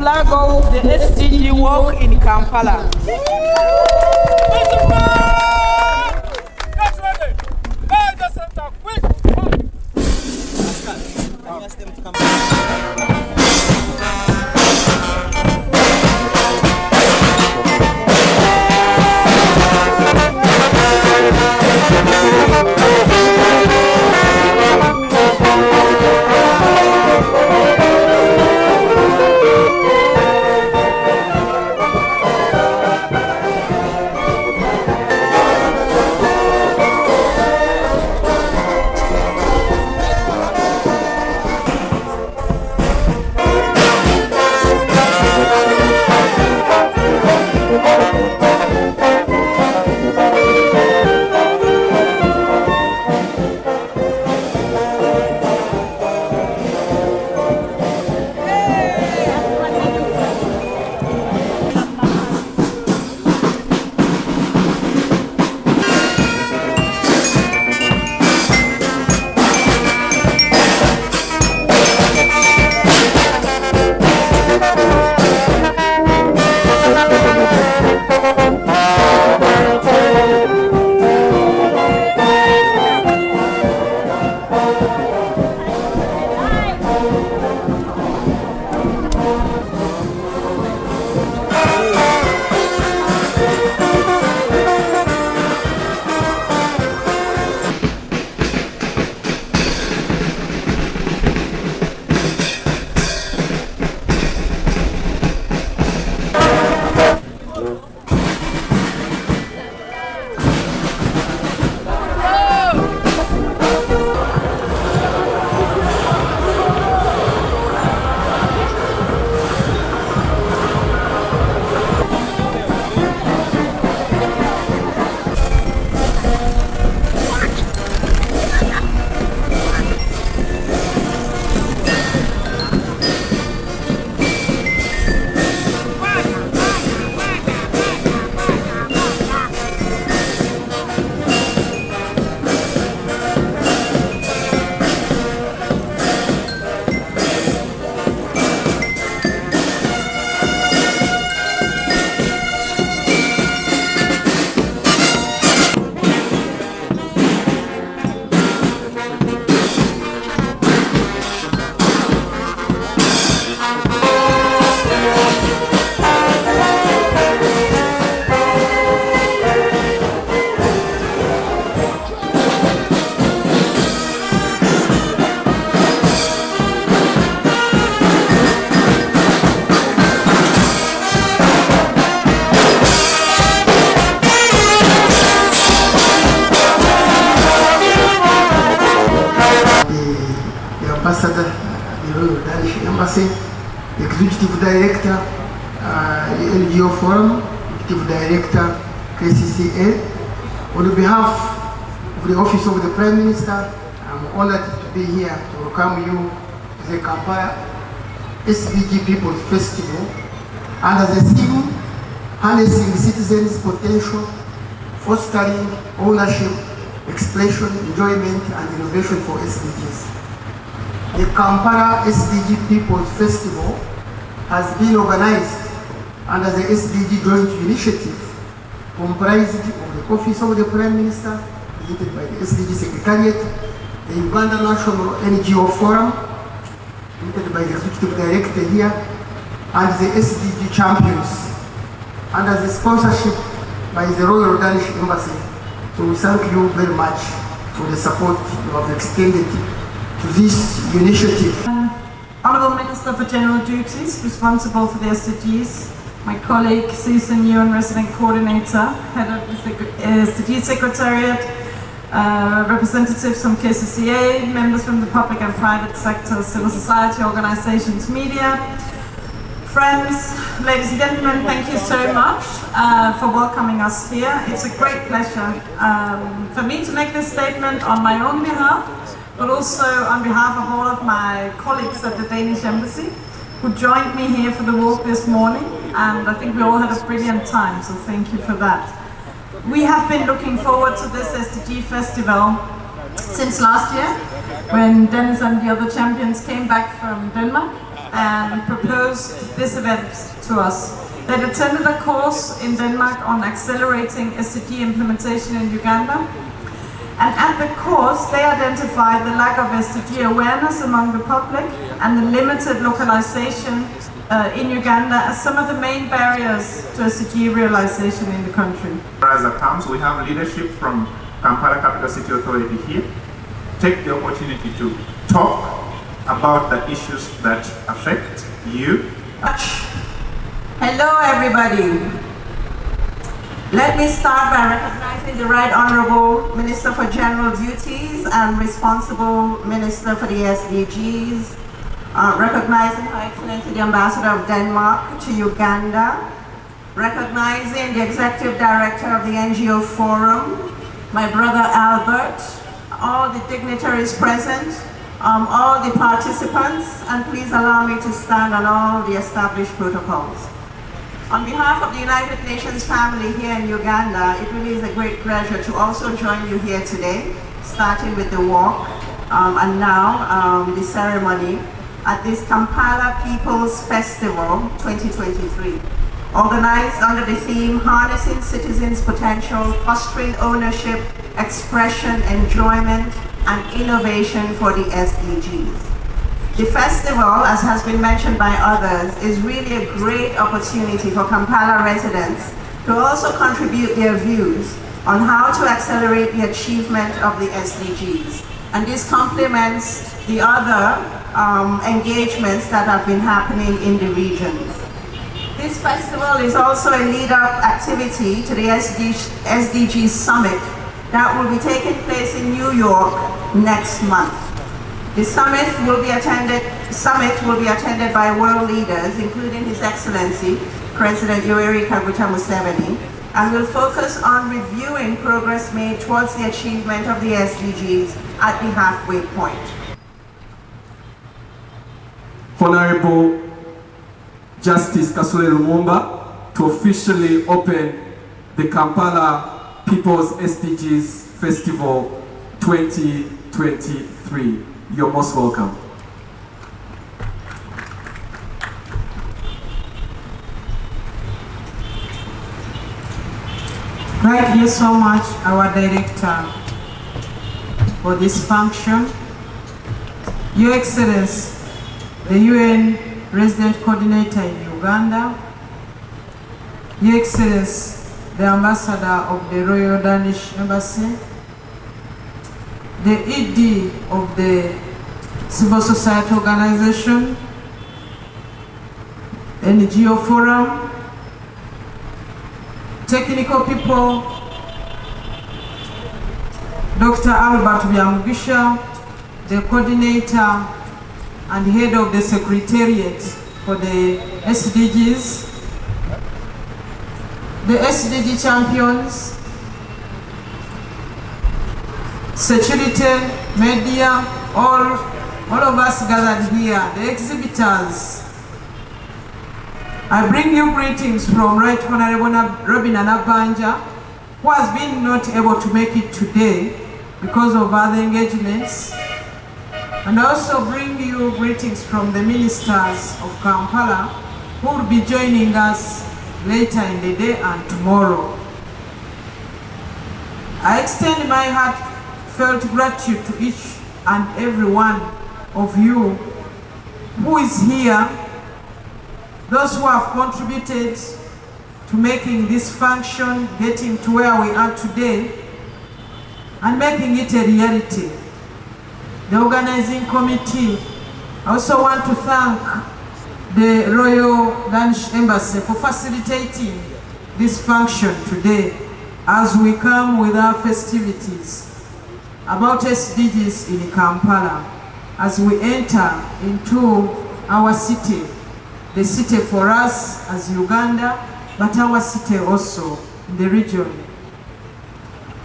Flag of the SDG work in Kampala. Ambassador, the Royal Danish Embassy, Executive Director, NGO Forum, Executive Director, KCCA. On behalf of the Office of the Prime Minister, I'm honored to be here to welcome you to the Kampala SDG People's Festival under the theme, Harnessing Citizens' Potential, Fostering Ownership, Expression, Enjoyment, and Innovation for SDGs. The Kampala SDG People's Festival has been organized under the SDG Joint Initiative, comprised of the Office of the Prime Minister, headed by the SDG Secretariat, the Uganda National NGO Forum, headed by the Executive Director here, and the SDG Champions, under the sponsorship by the Royal Danish Embassy. So we thank you very much for the support you have extended to this initiative. Honourable Minister for General Duties, responsible for the SDGs, my colleague Susan Ewan, Resident Coordinator, Head of the SDG Secretariat, representatives from KCCA, members from the public and private sector, civil society organizations, media, friends, ladies and gentlemen, thank you so much for welcoming us here. It's a great pleasure for me to make this statement on my own behalf, but also on behalf of all of my colleagues at the Danish Embassy who joined me here for the walk this morning, and I think we all had a brilliant time, so thank you for that. We have been looking forward to this SDG festival since last year, when Dennis and the other champions came back from Denmark and proposed this event to us. They attended a course in Denmark on accelerating SDG implementation in Uganda, and at the course they identified the lack of SDG awareness among the public and the limited localization in Uganda as some of the main barriers to SDG realization in the country. As a council, we have leadership from Kampala Capital City Authority here. Take the opportunity to talk about the issues that affect you. Hello everybody. Let me start by recognizing the Right Honorable Minister for General Duties and Responsible Minister for the SDGs, recognizing Her Excellency the Ambassador of Denmark to Uganda, recognizing the Executive Director of the NGO Forum, my brother Albert, all the dignitaries present, all the participants, and please allow me to stand on all the established protocols. On behalf of the United Nations family here in Uganda, it really is a great pleasure to also join you here today, starting with the walk and now the ceremony at this Kampala People's Festival 2023, organized under the theme Harnessing Citizens' Potential, Fostering Ownership, Expression, Enjoyment, and Innovation for the SDGs. The festival, as has been mentioned by others, is really a great opportunity for Kampala residents to also contribute their views on how to accelerate the achievement of the SDGs. And this complements the other engagements that have been happening in the regions. This festival is also a lead-up activity to the SDG Summit that will be taking place in New York next month. The summit will be attended by world leaders, including His Excellency President Yoweri Kaguta Museveni, and will focus on reviewing progress made towards the achievement of the SDGs at the halfway point. Honorable Justice Kasule Lumumba to officially open the Kampala People's SDGs Festival 2023. You're most welcome. Thank you so much, our director, for this function. Your Excellency, the UN Resident Coordinator in Uganda, Your Excellency, the Ambassador of the Royal Danish Embassy, the ED of the Civil Society Organization, NGO Forum, technical people, Dr. Albert Byamugisha, the coordinator and head of the Secretariat for the SDGs, the SDG champions, security, media, all of us gathered here, the exhibitors. I bring you greetings from Right Honorable Robin Anabanja, who has been not able to make it today because of other engagements. And I also bring you greetings from the ministers of Kampala, who will be joining us later in the day and tomorrow. I extend my heartfelt gratitude to each and every one of you who is here, those who have contributed to making this function, getting to where we are today, and making it a reality. The organizing committee. I also want to thank the Royal Danish Embassy for facilitating this function today as we come with our festivities. about SDGs in Kampala as we enter into our city, the city for us as Uganda, but our city also in the region.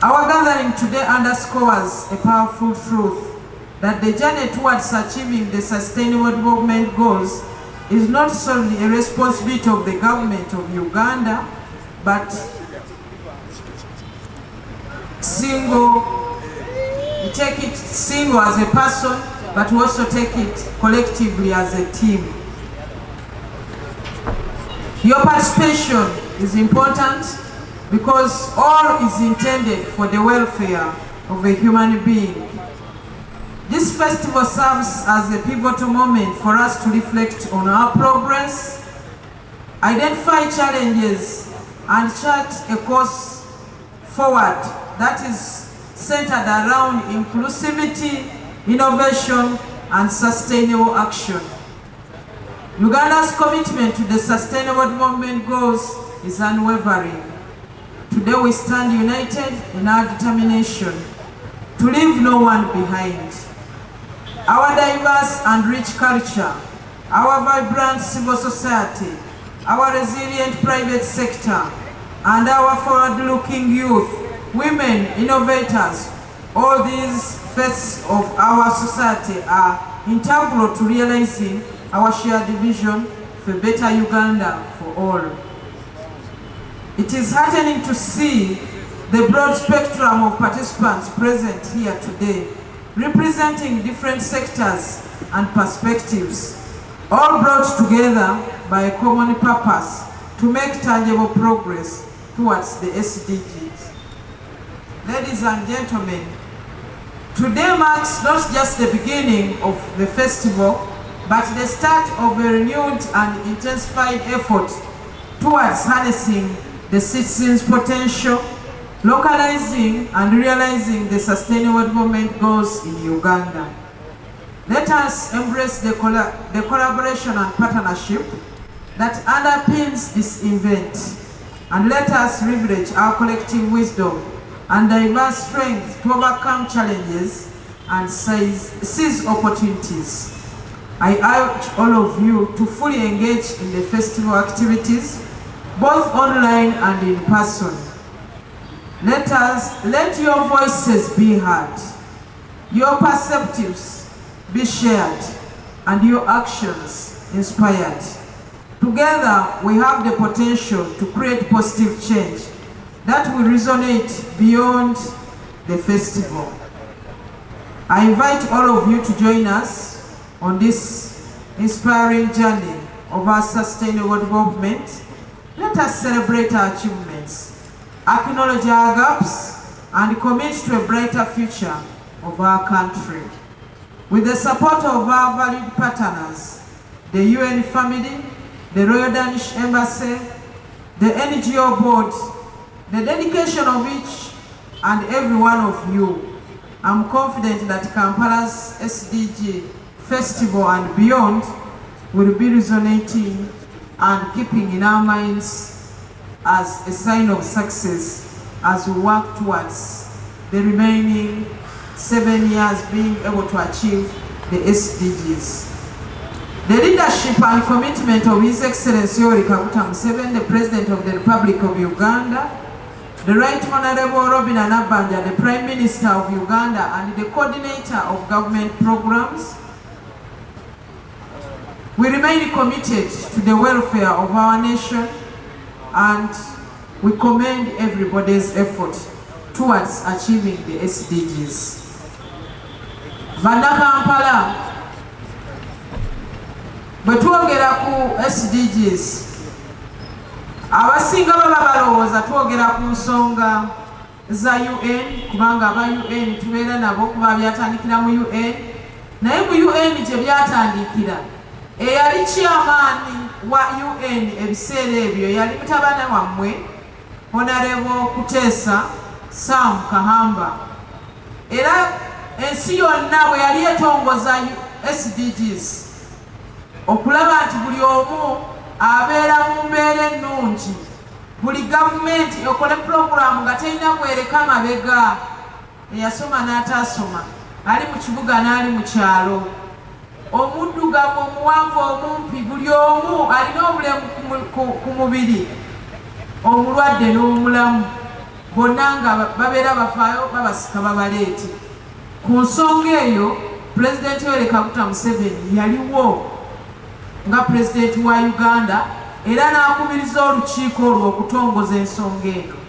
Our gathering today underscores a powerful truth that the journey towards achieving the Sustainable Development Goals is not solely a responsibility of the government of Uganda, but we take it single as a person, but we also take it collectively as a team. Your participation is important because all is intended for the welfare of a human being. This festival serves as a pivotal moment for us to reflect on our progress, identify challenges, and chart a course forward that is centered around inclusivity, innovation, and sustainable action. Uganda's commitment to the Sustainable Development Goals is unwavering. Today we stand united in our determination to leave no one behind. Our diverse and rich culture, our vibrant civil society, our resilient private sector, and our forward-looking youth, women, innovators, all these facets of our society are integral to realizing our shared vision for better Uganda for all. It is heartening to see the broad spectrum of participants present here today, representing different sectors and perspectives, all brought together by a common purpose to make tangible progress towards the SDGs. Ladies and gentlemen, today marks not just the beginning of the festival, but the start of a renewed and intensified effort towards harnessing the citizens' potential, localizing and realizing the Sustainable Development Goals in Uganda. Let us embrace the collaboration and partnership that underpins this event, and let us leverage our collective wisdom and diverse strength to overcome challenges and seize opportunities. I urge all of you to fully engage in the festival activities, both online and in person. Let your voices be heard, your perspectives be shared, and your actions inspired. Together, we have the potential to create positive change that will resonate beyond the festival. I invite all of you to join us on this inspiring journey of our sustainable development. Let us celebrate our achievements, acknowledge our gaps, and commit to a brighter future of our country. With the support of our valued partners, the UN family, the Royal Danish Embassy, the NGO board, the dedication of each and every one of you, I'm confident that Kampala's SDG Festival and beyond will be resonating and keeping in our minds as a sign of success as we work towards the remaining 7 years being able to achieve the SDGs. The leadership and commitment of His Excellency Yoweri Kaguta Museveni, the President of the Republic of Uganda, the Right Honorable Robin Anabanja, the Prime Minister of Uganda, and the Coordinator of Government Programs, we remain committed to the welfare of our nation, and we commend everybody's effort towards achieving the SDGs. Vanda Kampala, bwe twogera ku SDGs, abasinga baba balowooza twogera ku nsonga za UN, kubanga aba UN tubeera nabo kuba byatandikira mu UN, naye mu UN gye byatandikira eyali chairman wa UN ebiseera ebyo yali mutabani wammwe Honorable Kuteesa Sam Kahamba. Era ensi yonna bwe yali etongoza SDGs okulaba nti buli omu abeera mu mbeera ennungi, buli gavumenti ekole puroguramu nga terina bwereka mabega, eyasoma n'ataasoma, ali mu kibuga n'ali mu kyalo, omuddugavu, omuwanvu, omumpi, buli omu alina obulemu ku mubiri, omulwadde n'omulamu, bonna nga babeera bafaayo babasika babaleete. Ku nsonga eyo Pulezidenti Yoweri Kaguta Museveni yaliwo nga Pulezidenti wa Uganda era n'akubiriza olukiiko olwo okutongoza ensonga eno.